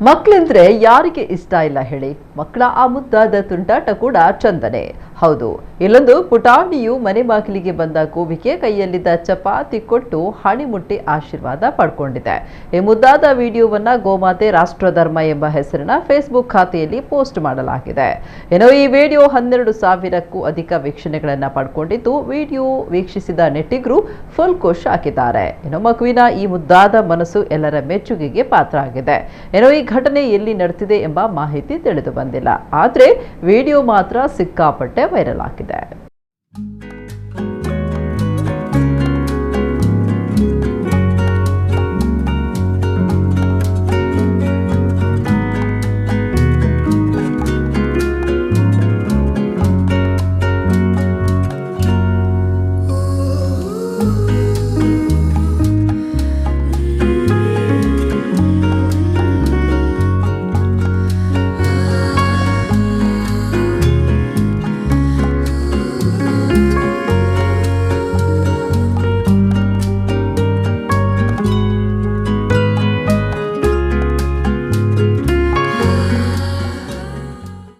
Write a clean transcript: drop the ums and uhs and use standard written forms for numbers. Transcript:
ಮಕ್ಕಳೆಂದ್ರೆ ಯಾರಿಗೆ ಇಷ್ಟ ಇಲ್ಲ ಹೇಳಿ. ಮಕ್ಕಳ ಆ ಮುದ್ದಾದ ತುಂಟಾಟ ಕೂಡ ಚಂದನೆ. ಹೌದು, ಇಲ್ಲೊಂದು ಪುಟಾಣಿಯು ಮನೆ ಬಾಗಿಲಿಗೆ ಬಂದ ಕೂವಿಗೆ ಕೈಯಲ್ಲಿದ್ದ ಚಪಾತಿ ಕೊಟ್ಟು ಹಣಿಮುಟ್ಟಿ ಆಶೀರ್ವಾದ ಪಡ್ಕೊಂಡಿದೆ. ಈ ಮುದ್ದಾದ ವಿಡಿಯೋವನ್ನ ಗೋಮಾತೆ ರಾಷ್ಟ್ರಧರ್ಮ ಎಂಬ ಹೆಸರಿನ ಫೇಸ್ಬುಕ್ ಖಾತೆಯಲ್ಲಿ ಪೋಸ್ಟ್ ಮಾಡಲಾಗಿದೆ. ಇನ್ನು ಈ ವಿಡಿಯೋ 12,000ಕ್ಕೂ ಅಧಿಕ ವೀಕ್ಷಣೆಗಳನ್ನ ಪಡ್ಕೊಂಡಿದ್ದು, ವಿಡಿಯೋ ವೀಕ್ಷಿಸಿದ ನೆಟ್ಟಿಗರು ಫುಲ್ ಖುಷ್ ಆಗಿದ್ದಾರೆ. ಇನ್ನು ಮಗುವಿನ ಈ ಮುದ್ದಾದ ಮನಸ್ಸು ಎಲ್ಲರ ಮೆಚ್ಚುಗೆಗೆ ಪಾತ್ರ ಆಗಿದೆ. ಇನ್ನು ಈ ಘಟನೆ ಎಲ್ಲಿ ನಡೆದಿದೆ ಎಂಬ ಮಾಹಿತಿ ತಿಳಿದು ಬಂದಿಲ್ಲ. ಆದರೆ ವಿಡಿಯೋ ಮಾತ್ರ ಸಿಕ್ಕಾಪಟ್ಟೆ ವೈರಲ್ ಆಗಿದೆ.